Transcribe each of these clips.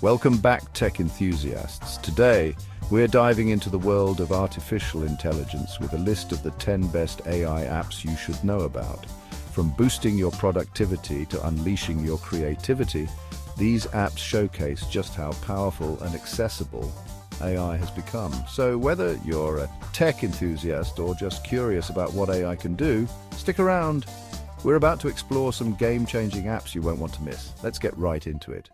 Welcome back, tech enthusiasts. Today, we're diving into the world of artificial intelligence with a list of the 10 best AI apps you should know about. From boosting your productivity to unleashing your creativity, these apps showcase just how powerful and accessible AI has become. So whether you're a tech enthusiast or just curious about what AI can do, stick around. We're about to explore some game-changing apps you won't want to miss. Let's get right into it.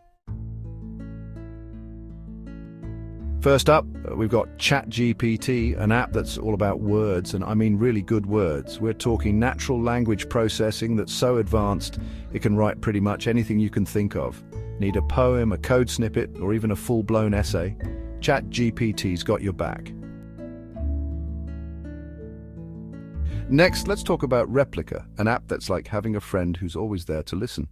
First up, we've got ChatGPT, an app that's all about words, and I mean really good words. We're talking natural language processing that's so advanced it can write pretty much anything you can think of. Need a poem, a code snippet, or even a full-blown essay? ChatGPT's got your back. Next, let's talk about Replica, an app that's like having a friend who's always there to listen.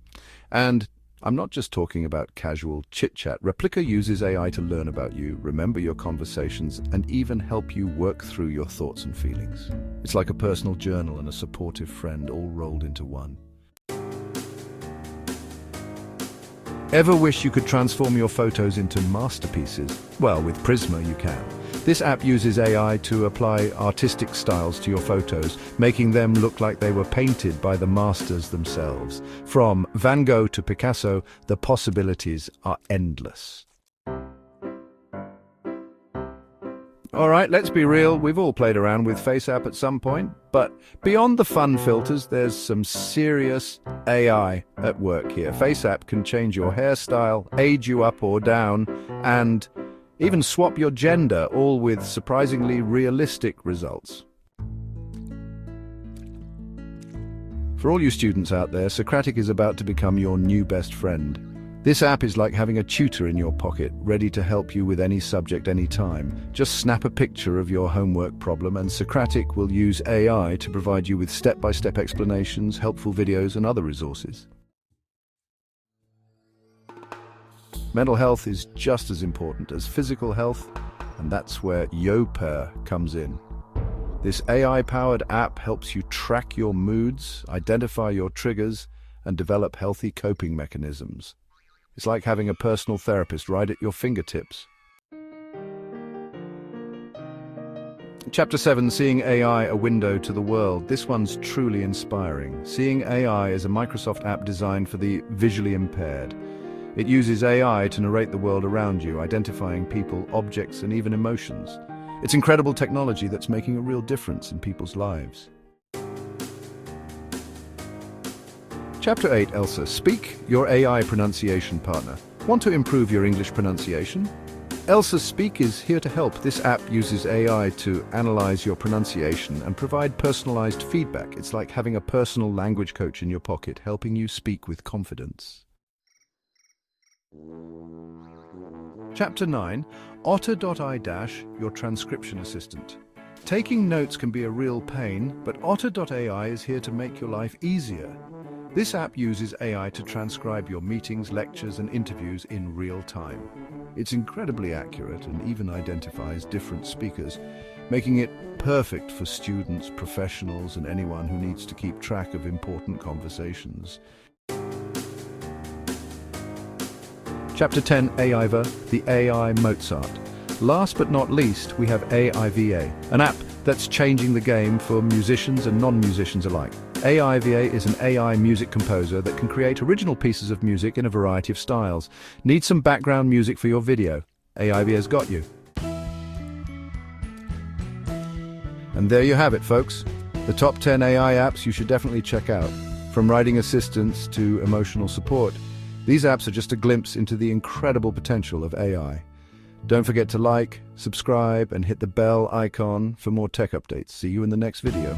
And I'm not just talking about casual chit-chat. Replica uses AI to learn about you, remember your conversations, and even help you work through your thoughts and feelings. It's like a personal journal and a supportive friend all rolled into one. Ever wish you could transform your photos into masterpieces? Well, with Prisma you can. This app uses AI to apply artistic styles to your photos, making them look like they were painted by the masters themselves. From Van Gogh to Picasso, the possibilities are endless. All right, let's be real, we've all played around with FaceApp at some point, but beyond the fun filters, there's some serious AI at work here. FaceApp can change your hairstyle, age you up or down, and even swap your gender, all with surprisingly realistic results. For all you students out there, Socratic is about to become your new best friend. This app is like having a tutor in your pocket, ready to help you with any subject, anytime. Just snap a picture of your homework problem and Socratic will use AI to provide you with step-by-step explanations, helpful videos, and other resources. Mental health is just as important as physical health, and that's where YoPair comes in. This AI-powered app helps you track your moods, identify your triggers, and develop healthy coping mechanisms. It's like having a personal therapist right at your fingertips. Chapter 7, Seeing AI, a Window to the World. This one's truly inspiring. Seeing AI is a Microsoft app designed for the visually impaired. It uses AI to narrate the world around you, identifying people, objects, and even emotions. It's incredible technology that's making a real difference in people's lives. Chapter 8, Elsa, Speak, your AI pronunciation partner. Want to improve your English pronunciation? Elsa Speak is here to help. This app uses AI to analyze your pronunciation and provide personalized feedback. It's like having a personal language coach in your pocket, helping you speak with confidence. Chapter 9, Otter.ai, your transcription assistant. Taking notes can be a real pain, but Otter.ai is here to make your life easier. This app uses AI to transcribe your meetings, lectures, and interviews in real time. It's incredibly accurate and even identifies different speakers, making it perfect for students, professionals, and anyone who needs to keep track of important conversations. Chapter 10, AIVA, the AI Mozart. Last but not least, we have AIVA, an app that's changing the game for musicians and non-musicians alike. AIVA is an AI music composer that can create original pieces of music in a variety of styles. Need some background music for your video? AIVA's got you. And there you have it, folks. The top 10 AI apps you should definitely check out. From writing assistants to emotional support, these apps are just a glimpse into the incredible potential of AI. Don't forget to like, subscribe, and hit the bell icon for more tech updates. See you in the next video.